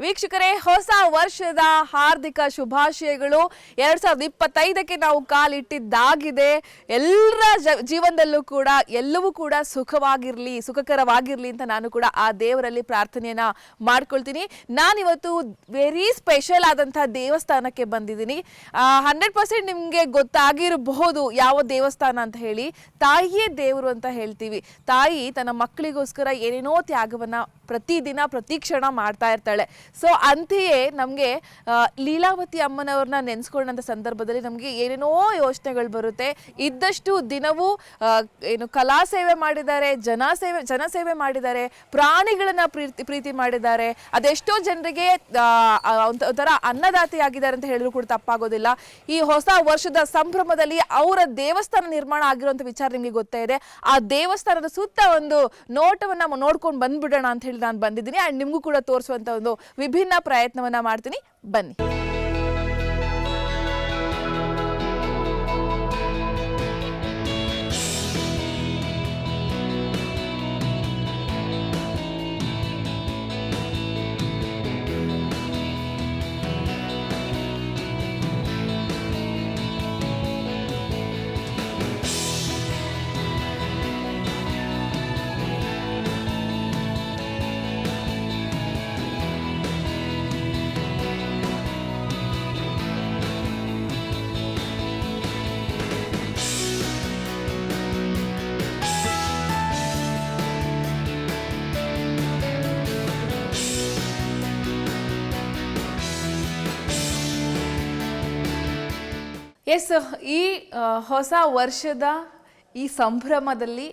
ವೀಕ್ಷಕರೇ, ಹೊಸ ವರ್ಷದ ಹಾರ್ದಿಕ ಶುಭಾಶಯಗಳು. 2025ಕ್ಕೆ ನಾವು ಕಾಲಿಟ್ಟಿದ್ದಾಗಿದೆ. ಎಲ್ಲರ ಜೀವನದಲ್ಲೂ ಕೂಡ ಎಲ್ಲವೂ ಕೂಡ ಸುಖಕರವಾಗಿರ್ಲಿ ಅಂತ ನಾನು ಕೂಡ ಆ ದೇವರಲ್ಲಿ ಪ್ರಾರ್ಥನೆಯನ್ನ ಮಾಡ್ಕೊಳ್ತೀನಿ. ನಾನಿವತ್ತು ವೆರಿ ಸ್ಪೆಷಲ್ ಆದಂತಹ ದೇವಸ್ಥಾನಕ್ಕೆ ಬಂದಿದ್ದೀನಿ. 100% ನಿಮ್ಗೆ ಗೊತ್ತಾಗಿರಬಹುದು ಯಾವ ದೇವಸ್ಥಾನ ಅಂತ ಹೇಳಿ. ತಾಯಿಯೇ ದೇವರು ಅಂತ ಹೇಳ್ತೀವಿ. ತಾಯಿ ತನ್ನ ಮಕ್ಕಳಿಗೋಸ್ಕರ ಏನೇನೋ ತ್ಯಾಗವನ್ನ ಪ್ರತಿದಿನ ಪ್ರತಿ ಕ್ಷಣ ಮಾಡ್ತಾ ಇರ್ತಾಳೆ. ಸೊ ಅಂತೆಯೇ ನಮಗೆ ಲೀಲಾವತಿ ಅಮ್ಮನವ್ರನ್ನ ನೆನೆಸ್ಕೊಂಡಂಥ ಸಂದರ್ಭದಲ್ಲಿ ನಮಗೆ ಏನೇನೋ ಯೋಚನೆಗಳು ಬರುತ್ತೆ. ಇದ್ದಷ್ಟು ದಿನವೂ ಕಲಾ ಸೇವೆ ಮಾಡಿದ್ದಾರೆ, ಜನಸೇವೆ ಮಾಡಿದ್ದಾರೆ, ಪ್ರಾಣಿಗಳನ್ನ ಪ್ರೀತಿ ಮಾಡಿದ್ದಾರೆ. ಅದೆಷ್ಟೋ ಜನರಿಗೆ ಒಂಥರ ಅನ್ನದಾತಿಯಾಗಿದ್ದಾರೆ ಅಂತ ಹೇಳಿದ್ರು ಕೂಡ ತಪ್ಪಾಗೋದಿಲ್ಲ. ಈ ಹೊಸ ವರ್ಷದ ಸಂಭ್ರಮದಲ್ಲಿ ಅವರ ದೇವಸ್ಥಾನ ನಿರ್ಮಾಣ ಆಗಿರುವಂಥ ವಿಚಾರ ನಿಮಗೆ ಗೊತ್ತೇ ಇದೆ. ಆ ದೇವಸ್ಥಾನದ ಸುತ್ತ ಒಂದು ನೋಟವನ್ನ ನೋಡ್ಕೊಂಡು ಬಂದ್ಬಿಡೋಣ ಅಂತ ಹೇಳಿ ನಾನು ಬಂದಿದ್ದೀನಿ. ಅಂಡ್ ನಿಮಗೂ ಕೂಡ ತೋರಿಸುವಂತ ಒಂದು ವಿಭಿನ್ನ ಪ್ರಯತ್ನವನ್ನ ಮಾಡ್ತೀನಿ. ಬನ್ನಿ. ಎಸ್, ಈ ಹೊಸ ವರ್ಷದ ಈ ಸಂಭ್ರಮದಲ್ಲಿ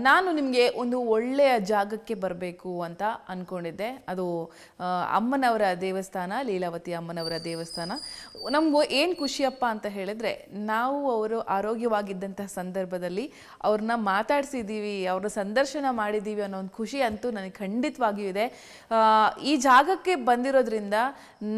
ನಾನು ನಿಮಗೆ ಒಂದು ಒಳ್ಳೆಯ ಜಾಗಕ್ಕೆ ಬರಬೇಕು ಅಂತ ಅಂದ್ಕೊಂಡಿದ್ದೆ. ಅದು ಅಮ್ಮನವರ ದೇವಸ್ಥಾನ, ಲೀಲಾವತಿ ಅಮ್ಮನವರ ದೇವಸ್ಥಾನ. ನಮಗೂ ಏನು ಖುಷಿಯಪ್ಪ ಅಂತ ಹೇಳಿದ್ರೆ, ನಾವು ಅವರು ಆರೋಗ್ಯವಾಗಿದ್ದಂತಹ ಸಂದರ್ಭದಲ್ಲಿ ಅವ್ರನ್ನ ಮಾತಾಡಿಸಿದ್ದೀವಿ, ಅವ್ರನ್ನ ಸಂದರ್ಶನ ಮಾಡಿದ್ದೀವಿ ಅನ್ನೋ ಒಂದು ಖುಷಿ ಅಂತೂ ನನಗೆ ಖಂಡಿತವಾಗಿಯೂ ಇದೆ. ಈ ಜಾಗಕ್ಕೆ ಬಂದಿರೋದ್ರಿಂದ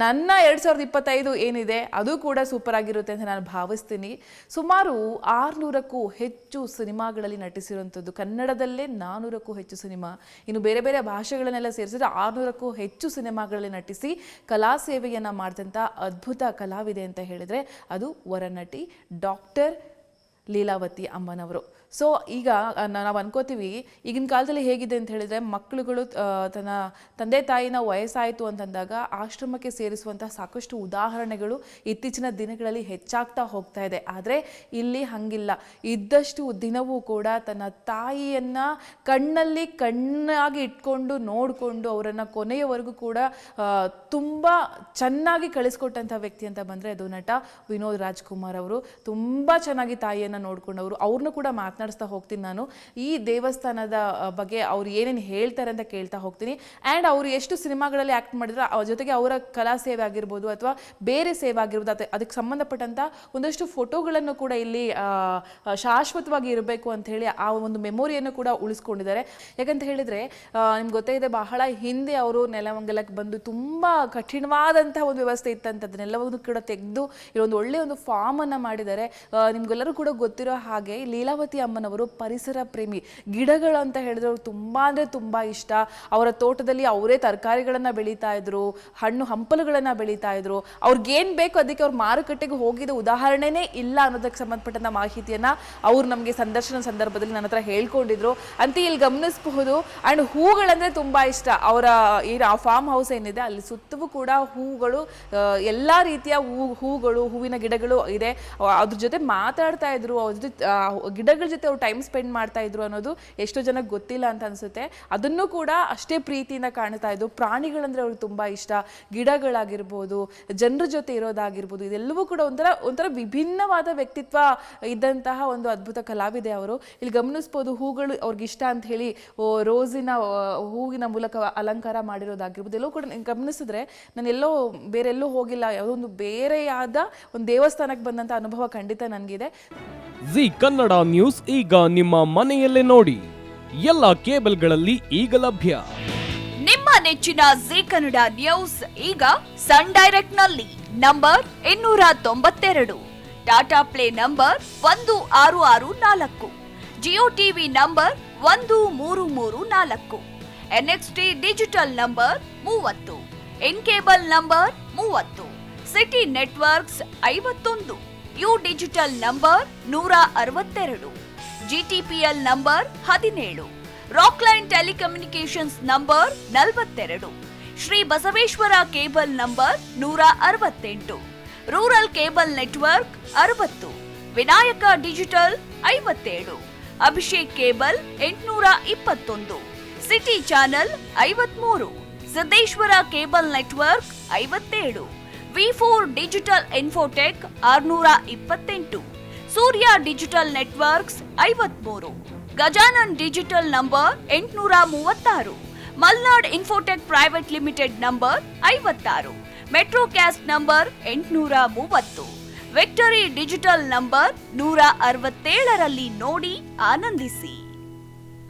ನನ್ನ 2025 ಏನಿದೆ ಅದು ಕೂಡ ಸೂಪರ್ ಆಗಿರುತ್ತೆ ಅಂತ ನಾನು ಭಾವಿಸ್ತೀನಿ. ಸುಮಾರು 600ಕ್ಕೂ ಹೆಚ್ಚು ಸಿನಿಮಾಗಳಲ್ಲಿ ನಟಿಸಿರುವಂಥದ್ದು, ಕನ್ನಡದಲ್ಲೇ 400ಕ್ಕೂ ಹೆಚ್ಚು ಸಿನಿಮಾ, ಇನ್ನು ಬೇರೆ ಬೇರೆ ಭಾಷೆಗಳನ್ನೆಲ್ಲ ಸೇರಿಸಿದ್ರೆ 600ಕ್ಕೂ ಹೆಚ್ಚು ಸಿನಿಮಾಗಳಲ್ಲಿ ನಟಿಸಿ ಕಲಾ ಸೇವೆಯನ್ನು ಮಾಡಿದಂಥ ಅದ್ಭುತ ಕಲಾವಿದೆ ಅಂತ ಹೇಳಿದರೆ ಅದು ವರನಟಿ ಡಾಕ್ಟರ್ ಲೀಲಾವತಿ ಅಮ್ಮನವರು. ಸೊ ಈಗ ನಾವು ಅನ್ಕೋತೀವಿ, ಈಗಿನ ಕಾಲದಲ್ಲಿ ಹೇಗಿದೆ ಅಂತ ಹೇಳಿದರೆ, ಮಕ್ಕಳುಗಳು ತನ್ನ ತಂದೆ ತಾಯಿನ ವಯಸ್ಸಾಯಿತು ಅಂತಂದಾಗ ಆಶ್ರಮಕ್ಕೆ ಸೇರಿಸುವಂತಹ ಸಾಕಷ್ಟು ಉದಾಹರಣೆಗಳು ಇತ್ತೀಚಿನ ದಿನಗಳಲ್ಲಿ ಹೆಚ್ಚಾಗ್ತಾ ಹೋಗ್ತಾ ಇದೆ. ಆದರೆ ಇಲ್ಲಿ ಹಂಗಿಲ್ಲ. ಇದ್ದಷ್ಟು ದಿನವೂ ಕೂಡ ತನ್ನ ತಾಯಿಯನ್ನು ಕಣ್ಣಾಗಿ ಇಟ್ಕೊಂಡು ನೋಡಿಕೊಂಡು ಅವರನ್ನು ಕೊನೆಯವರೆಗೂ ಕೂಡ ತುಂಬ ಚೆನ್ನಾಗಿ ಕಳಿಸ್ಕೊಟ್ಟಂಥ ವ್ಯಕ್ತಿ ಅಂತ ಬಂದರೆ ಅದು ನಟ ವಿನೋದ್ ರಾಜ್ಕುಮಾರ್ ಅವರು. ತುಂಬ ಚೆನ್ನಾಗಿ ತಾಯಿಯನ್ನು ನೋಡ್ಕೊಂಡವರು. ಅವ್ರನ್ನೂ ಕೂಡ ಮಾತನಾಡಿಸ್ತಾ ಹೋಗ್ತೀನಿ ನಾನು. ಈ ದೇವಸ್ಥಾನದ ಬಗ್ಗೆ ಅವ್ರು ಏನೇನು ಹೇಳ್ತಾರೆ ಅಂತ ಕೇಳ್ತಾ ಹೋಗ್ತೀನಿ. ಆ್ಯಂಡ್ ಅವರು ಎಷ್ಟು ಸಿನಿಮಾಗಳಲ್ಲಿ ಆ್ಯಕ್ಟ್ ಮಾಡಿದ್ರೆ, ಅವ್ರ ಜೊತೆಗೆ ಅವರ ಕಲಾ ಸೇವೆ ಆಗಿರ್ಬೋದು ಅಥವಾ ಬೇರೆ ಸೇವೆ ಆಗಿರ್ಬೋದು, ಅದಕ್ಕೆ ಸಂಬಂಧಪಟ್ಟಂಥ ಒಂದಷ್ಟು ಫೋಟೋಗಳನ್ನು ಕೂಡ ಇಲ್ಲಿ ಶಾಶ್ವತವಾಗಿ ಇರಬೇಕು ಅಂತ ಹೇಳಿ ಆ ಒಂದು ಮೆಮೊರಿಯನ್ನು ಕೂಡ ಉಳಿಸ್ಕೊಂಡಿದ್ದಾರೆ. ಯಾಕಂತ ಹೇಳಿದರೆ ನಿಮ್ಗೆ ಗೊತ್ತೇ ಇದೆ, ಬಹಳ ಹಿಂದೆ ಅವರು ನೆಲಮಂಗಲಕ್ಕೆ ಬಂದು ತುಂಬ ಕಠಿಣವಾದಂತಹ ಒಂದು ವ್ಯವಸ್ಥೆ ಇತ್ತಂಥದ್ದನ್ನೆಲ್ಲವನ್ನು ಕೂಡ ತೆಗೆದು ಇಲ್ಲೊಂದು ಒಳ್ಳೆಯ ಒಂದು ಫಾರ್ಮನ್ನು ಮಾಡಿದ್ದಾರೆ. ನಿಮ್ಗೆಲ್ಲರೂ ಕೂಡ ಗೊತ್ತಿರೋ ಹಾಗೆ ಲೀಲಾವತಿ ಅಮ್ಮನವರು ಪರಿಸರ ಪ್ರೇಮಿ. ಗಿಡಗಳು ಅಂತ ಹೇಳಿದ್ರೆ ಅವ್ರು ತುಂಬ ಅಂದರೆ ತುಂಬ ಇಷ್ಟ. ಅವರ ತೋಟದಲ್ಲಿ ಅವರೇ ತರಕಾರಿಗಳನ್ನು ಬೆಳೀತಾ ಇದ್ರು, ಹಣ್ಣು ಹಂಪಲುಗಳನ್ನು ಬೆಳೀತಾ ಇದ್ರು. ಅವ್ರಿಗೇನು ಬೇಕು ಅದಕ್ಕೆ ಅವ್ರು ಮಾರುಕಟ್ಟೆಗೆ ಹೋಗಿದ್ದ ಉದಾಹರಣೆನೇ ಇಲ್ಲ ಅನ್ನೋದಕ್ಕೆ ಸಂಬಂಧಪಟ್ಟಂಥ ಮಾಹಿತಿಯನ್ನು ಅವ್ರು ನಮಗೆ ಸಂದರ್ಶನ ಸಂದರ್ಭದಲ್ಲಿ ನನ್ನ ಹತ್ರ ಹೇಳ್ಕೊಂಡಿದ್ರು ಅಂತ ಇಲ್ಲಿ ಗಮನಿಸಬಹುದು. ಆ್ಯಂಡ್ ಹೂಗಳಂದರೆ ತುಂಬ ಇಷ್ಟ. ಅವರ ಆ ಫಾರ್ಮ್ ಹೌಸ್ ಏನಿದೆ ಅಲ್ಲಿ ಸುತ್ತವೂ ಕೂಡ ಹೂಗಳು, ಎಲ್ಲ ರೀತಿಯ ಹೂಗಳು, ಹೂವಿನ ಗಿಡಗಳು ಇದೆ. ಅದ್ರ ಜೊತೆ ಮಾತಾಡ್ತಾ ಇದ್ರು, ಅವ್ರ ಜೊತೆ ಗಿಡಗಳ ಜೊತೆ ಅವ್ರು ಟೈಮ್ ಸ್ಪೆಂಡ್ ಮಾಡ್ತಾ ಇದ್ರು ಅನ್ನೋದು ಎಷ್ಟೋ ಜನಕ್ಕೆ ಗೊತ್ತಿಲ್ಲ ಅಂತ ಅನ್ಸುತ್ತೆ. ಅದನ್ನು ಕೂಡ ಅಷ್ಟೇ ಪ್ರೀತಿಯಿಂದ ಕಾಣ್ತಾ ಇದ್ರು. ಪ್ರಾಣಿಗಳಂದ್ರೆ ಅವ್ರಿಗೆ ತುಂಬ ಇಷ್ಟ. ಗಿಡಗಳಾಗಿರ್ಬೋದು, ಜನರ ಜೊತೆ ಇರೋದಾಗಿರ್ಬೋದು, ಇದೆಲ್ಲವೂ ಕೂಡ ಒಂಥರ ವಿಭಿನ್ನವಾದ ವ್ಯಕ್ತಿತ್ವ ಇದ್ದಂತಹ ಒಂದು ಅದ್ಭುತ ಕಲಾವಿದೆ ಅವರು. ಇಲ್ಲಿ ಗಮನಿಸ್ಬೋದು, ಹೂಗಳು ಅವ್ರಿಗೆ ಇಷ್ಟ ಅಂತ ಹೇಳಿ ರೋಸಿನ ಹೂವಿನ ಮೂಲಕ ಅಲಂಕಾರ ಮಾಡಿರೋದಾಗಿರ್ಬೋದು. ಎಲ್ಲವೂ ಕೂಡ ಗಮನಿಸಿದ್ರೆ ನಾನು ಬೇರೆಲ್ಲೂ ಹೋಗಿಲ್ಲ, ಯಾವುದೊಂದು ಬೇರೆಯಾದ ಒಂದು ದೇವಸ್ಥಾನಕ್ಕೆ ಬಂದಂಥ ಅನುಭವ ಖಂಡಿತ ನನಗಿದೆ. ಜಿ ಕನ್ನಡ ನ್ಯೂಸ್ ಈಗ ನಿಮ್ಮ ಮನೆಯಲ್ಲೇ ನೋಡಿ. ಎಲ್ಲ ಕೇಬಲ್ಗಳಲ್ಲಿ ಈಗ ಲಭ್ಯ. ನಿಮ್ಮ ನೆಚ್ಚಿನ ಜಿ ಕನ್ನಡ ನ್ಯೂಸ್ ಈಗ ಸನ್ ಡೈರೆಕ್ಟ್ ನಲ್ಲಿ number 292, Tata Play number 1664, Jio TV number 1334, NXT Digital number 30, N cable number 30, Siti Networks 51, U Digital number 162, GTPL number 17, Rockline Telecommunications number 42, Shri Basaveshwara cable number 168, rural cable network 60, Vinayaka Digital 57, Abhishek cable 821, city channel 53, Siddeshwara cable network 57, ವಿ4 Digital Infotech 628, Surya Digital Networks 53, Gajanan digital number 836, Malnad Infotech Private Limited number 56, Metrocast number 830, Victory Digital number 167ರಲ್ಲಿ ನೋಡಿ ಆನಂದಿಸಿ.